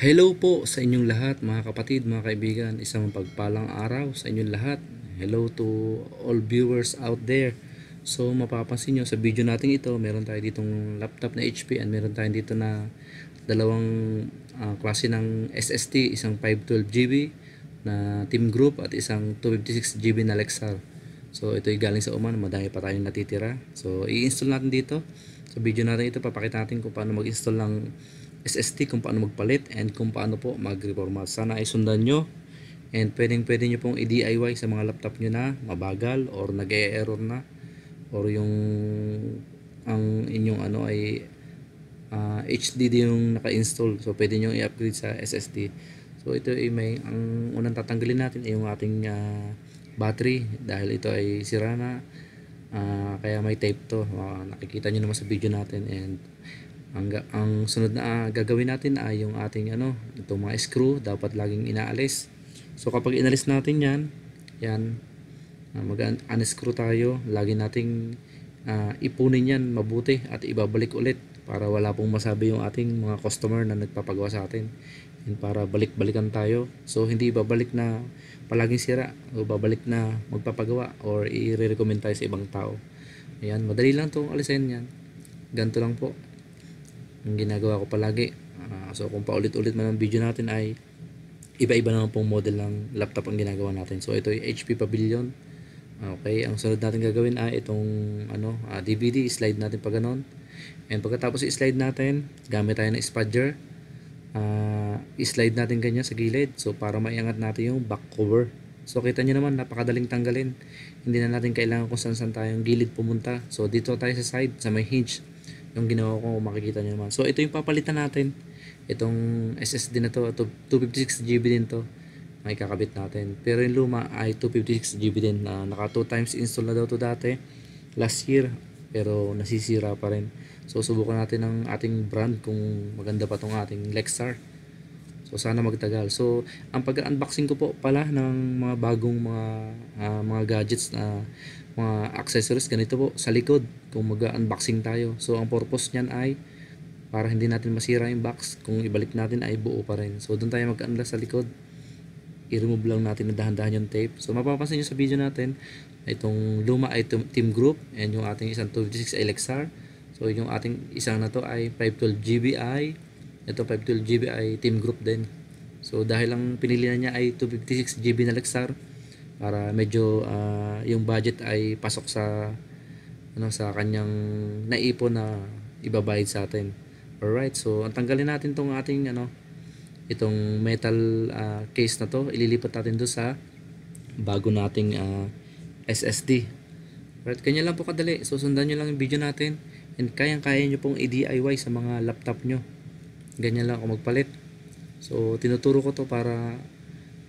Hello po sa inyong lahat mga kapatid, mga kaibigan. Isang pagpalang araw sa inyong lahat. Hello to all viewers out there. So mapapansin nyo sa video natin ito, meron tayo ditong laptop na HP and meron tayo dito na dalawang klase ng SSD, isang 512GB na Team Group at isang 256GB na Lexar. So ito ay galing sa Oman, madami pa tayong natitira. So i-install natin dito. Sa video natin ito, papakita natin kung paano mag-install ng SSD, kung paano magpalit, and kung paano po mag-reformat. Sana ay sundan nyo. And pwede nyo pong i-DIY sa mga laptop nyo na mabagal or nag-e-error na, or yung ang inyong ano ay HDD yung naka-install. So pwede nyo i-upgrade sa SSD. So ito ay ang unang tatanggalin natin ay yung ating battery, dahil ito ay sira na. Kaya may tape to, nakikita nyo naman sa video natin. And ang sunod na gagawin natin ay yung ating itong mga screw dapat laging inaalis. So kapag inalis natin yan, mag-unscrew tayo. Lagi nating ipunin yan mabuti at ibabalik ulit para wala pong masabi yung ating mga customer na nagpapagawa sa atin, and para balik-balikan tayo. So hindi ibabalik na palaging sira, o babalik na magpapagawa or i-recommend tayo sa ibang tao. Ayan, madali lang itong alisin yan. Ganito lang po ang ginagawa ko palagi. So kung paulit-ulit man ang video natin ay iba-iba naman pong model ng laptop ang ginagawa natin. So ito ay HP Pavilion. Okay, ang sunod natin gagawin ay itong DVD, slide natin pa ganon. And pagkatapos i-slide natin, gamit tayo ng spudger. I-slide natin ganyan sa gilid, so para maiangat natin yung back cover. So kita nyo naman, napakadaling tanggalin. Hindi na natin kailangan kung saan tayong gilid pumunta. So dito tayo sa side, sa may hinge, yung ginawa ko, makikita nyo naman. So ito yung papalitan natin. Itong SSD na to, 256GB din to, may kakabit natin. Pero yung luma ay 256GB din. Naka 2 times install na daw to dati, last year, pero nasisira pa rin. So subukan natin ang ating brand kung maganda pa tong ating Lexar. So sana magtagal. So ang pag-unboxing ko po pala ng mga bagong mga gadgets na mga accessories, ganito po sa likod kung mag-unboxing tayo. So ang purpose niyan ay para hindi natin masira yung box. Kung ibalik natin ay buo pa rin. So doon tayo mag-unlock sa likod. I-remove lang natin na dahan-dahan yung tape. So mapapansin nyo sa video natin, itong luma ay Team Group, and yung ating isang 256 ay Lexar. So yung ating isang na to ay 512GB ay, ito 512GB ay Team Group din. So dahil ang pinili na niya ay 256GB na Lexar, para medyo yung budget ay pasok sa sa kanyang naipon na ibabayad sa atin. Alright, so ang tanggalin natin tong ating itong metal case na to, ililipat natin doon sa bago nating SSD. Right, kanya lang po kadali. So sundan nyo lang yung video natin, and kayang-kaya nyo pong i-DIY sa mga laptop nyo. Ganyan lang ako magpalit. So tinuturo ko to para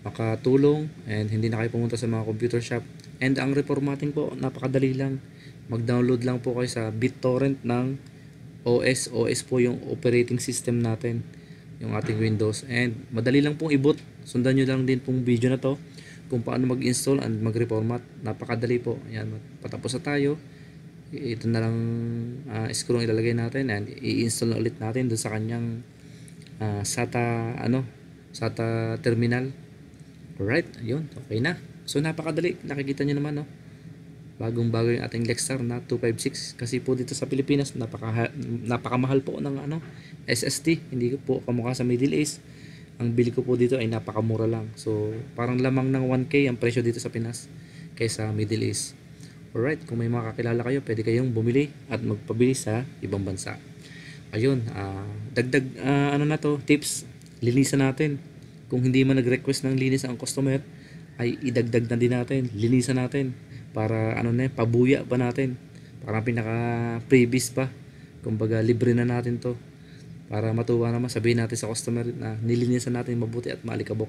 makatulong and hindi na kayo pumunta sa mga computer shop. And ang reformatting po, napakadali lang. Mag-download lang po kayo sa BitTorrent ng OS. OS po yung operating system natin, yung ating Windows, and madali lang pong i-boot. Sundan nyo lang din pong video na to kung paano mag-install and mag-reformat. Napakadali po. Ayan, patapos na tayo. Ito na lang screw ang ilalagay natin, and i-install na ulit natin doon sa kanyang SATA terminal. Alright, ayun, okay na. So napakadali, nakikita nyo naman bagong-bago yung ating Lexar na 256. Kasi po dito sa Pilipinas, napakamahal po ng SSD. Hindi po kamukha sa Middle East. Ang bili ko po dito ay napakamura lang. So parang lamang ng 1K ang presyo dito sa Pinas kaysa Middle East. Alright, kung may mga kakilala kayo, pwede kayong bumili at magpabili sa ibang bansa. Ayun, dagdag na to, tips, linisan natin. Kung hindi man nag-request ng linis ang customer, ay idagdag na din natin, linisan natin para pabuya pa natin, para pinaka-freebies pa. Kumbaga libre na natin to, para matuwa naman, sabihin natin sa customer na nilinisan natin mabuti at maalikabok.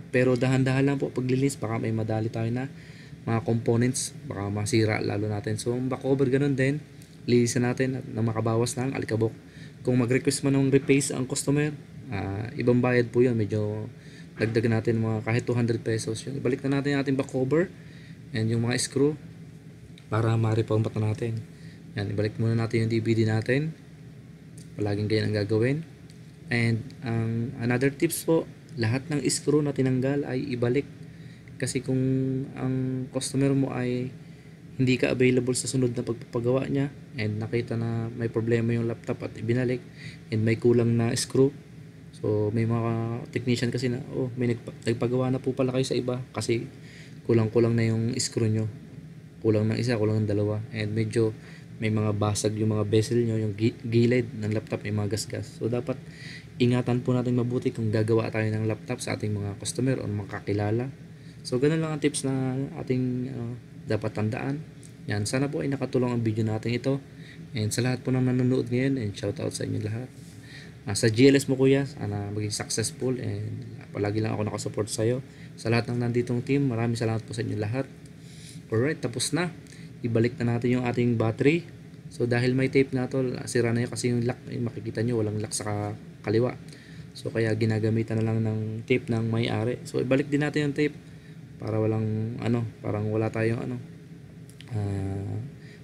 Pero dahan-dahan lang po paglilinis, baka may madali tayo na mga components, baka masira lalo natin. So ang back cover ganun din, linisan natin at na makabawas ng alikabok. Kung mag-request man ng replace ang customer, ibang bayad po yun, medyo dagdag natin mga kahit 200 pesos yun. Ibalik na natin yung ating back cover and yung mga screw para ma-reformat na natin. Yan, ibalik muna natin yung DVD natin. Palaging ganyan ang gagawin. And ang another tips po, lahat ng screw na tinanggal ay ibalik. Kasi kung ang customer mo ay hindi ka available sa sunod na pagpapagawa niya and nakita na may problema yung laptop at ibinalik and may kulang na screw, so may mga technician kasi na may nagpagawa na po pala kayo sa iba kasi kulang-kulang na yung screw nyo, kulang ng isa, kulang ng dalawa, and medyo may mga basag yung mga bezel nyo, yung gilid ng laptop may mga gasgas. So dapat ingatan po natin mabuti kung gagawa tayo ng laptop sa ating mga customer o mga kakilala. So ganun lang ang tips na ating dapat tandaan. Yan, sana po ay nakatulong ang video natin ito. And sa lahat po ng nanonood ngayon, and shout out sa inyo lahat. Sa GLS mo kuya, sana maging successful, and palagi lang ako nakasupport sa iyo. Sa lahat ng nanditong team, maraming salamat po sa inyo lahat. Alright, tapos na. Ibalik na natin yung ating battery. So dahil may tape na to, sira na yun kasi yung lock, makikita nyo walang lock sa kaliwa. So kaya ginagamitan na lang ng tape ng may-ari. So ibalik din natin yung tape para walang parang wala tayong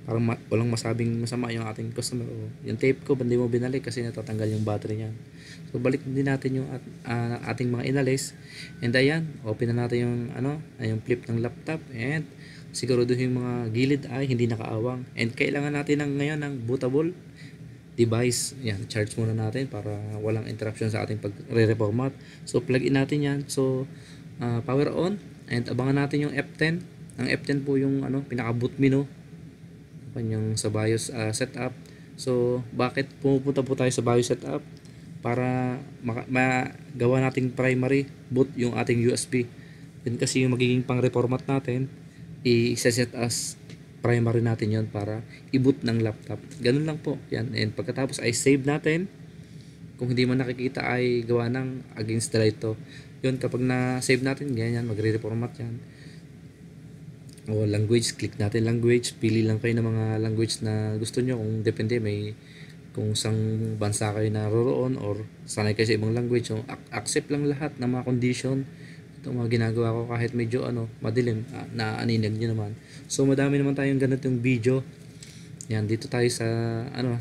parang walang masabing masama yung ating customer. Yung tape ko hindi mo binalik kasi natatanggal yung battery niyan. So balik din natin yung ating mga inalis. And ayan, open na natin yung yung flip ng laptop, and siguraduhin yung mga gilid ay hindi nakaawang. And kailangan natin ngayon ng bootable device. Yan, charge muna natin para walang interruption sa ating pagre-reformat. So plug in natin yan. So power on, and abangan natin yung F10. Ang F10 po yung pinaka boot menu kanyang sa BIOS setup. So bakit pumupunta po tayo sa BIOS setup? Para magawa nating primary boot yung ating USB. Yun kasi yung magiging pang reformat natin, i-set as primary natin yon para i-boot ng laptop. Ganun lang po yan. And pagkatapos ay save natin. Kung hindi mo nakikita ay gawa ng against the light to. Yun, kapag na-save natin, ganyan, magre-reformat yan. O language, click natin language. Pili lang kayo ng mga language na gusto nyo. Kung depende, kung sang bansa kayo naroroon or sanay kayo sa ibang language. So, accept lang lahat ng mga condition. Ito mga ginagawa ko kahit medyo madilim, naaninag nyo naman. So, madami naman tayong ganitong video. Yan, dito tayo sa,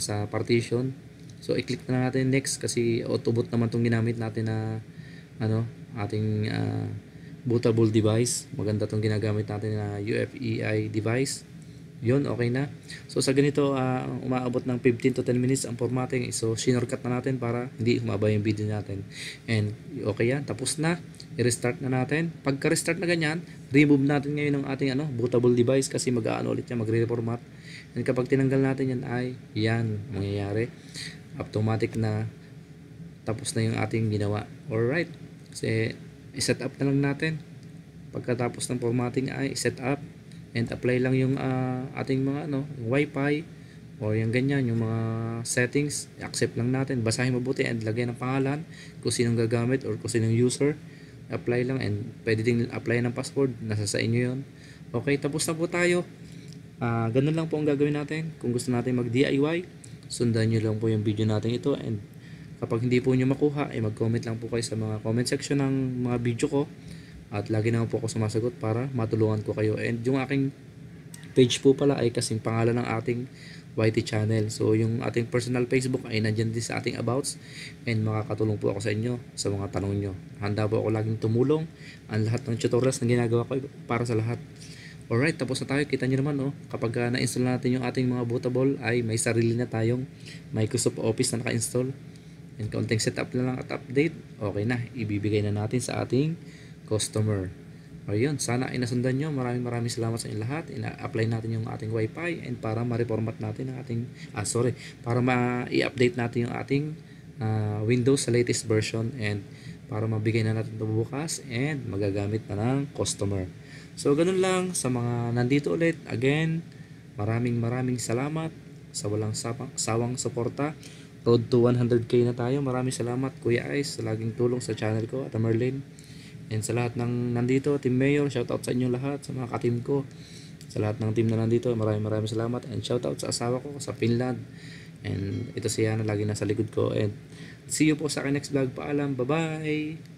sa partition. So, i-click na natin next kasi auto-boot naman itong ginamit natin na ating bootable device. Maganda itong ginagamit natin na UFEI device. Yun, okay na. So, sa ganito, umaabot ng 15 to 10 minutes ang formatting. So, shortcut na natin para hindi humaba yung video natin. And, okay yan. Tapos na. I-restart na natin. Pagka-restart na ganyan, remove natin ngayon ng ating bootable device kasi ulit yan, magre-reformat. And kapag tinanggal natin yan ay, yan, mangyayari. Automatic na tapos na yung ating ginawa. Alright. Kasi, i-set up na lang natin. Pagkatapos ng formatting ay set up and apply lang yung ating mga yung wifi o yung ganyan, yung mga settings. I-accept lang natin. Basahin mabuti and lagyan ng pangalan kung sinong gagamit or kung sinong user. Apply lang, and pwede din apply ng password. Nasa sa inyo yun. Okay, tapos na po tayo. Ganun lang po ang gagawin natin. Kung gusto natin mag-DIY, sundan nyo lang po yung video natin ito, and kapag hindi po nyo makuha, mag-comment lang po kayo sa mga comment section ng mga video ko, at lagi naman po ako sumasagot para matulungan ko kayo. And yung aking page po pala ay kasing pangalan ng ating YT channel. So yung ating personal Facebook ay nandyan din sa ating abouts, and makakatulong po ako sa inyo sa mga tanong nyo. Handa po ako laging tumulong. Ang lahat ng tutorials na ginagawa ko para sa lahat. Alright, tapos na tayo. Kita nyo naman, kapag na-install natin yung ating mga bootable, ay may sarili na tayong Microsoft Office na naka-install. And konting setup na lang at update, okay na, ibibigay na natin sa ating customer. Ayun, sana ay nasundan nyo. Maraming salamat sa inyo lahat. Ina-apply natin yung ating wifi, and para ma-reformat natin ang ating para ma-i-update natin yung ating Windows sa latest version, and para mabigay na natin ito bukas and magagamit na ng customer. So ganun lang sa mga nandito ulit. Again, maraming salamat sa walang sawang suporta. Road to 100k na tayo. Maraming salamat Kuya Ice sa laging tulong sa channel ko at Merlin. And sa lahat ng nandito, Team Mayor, shoutout sa inyo lahat, sa mga ka-team ko. Sa lahat ng team na nandito, maraming salamat. And shoutout sa asawa ko sa Finland. And ito siya na lagi nasa likod ko. And see you po sa akin next vlog. Paalam. Bye-bye!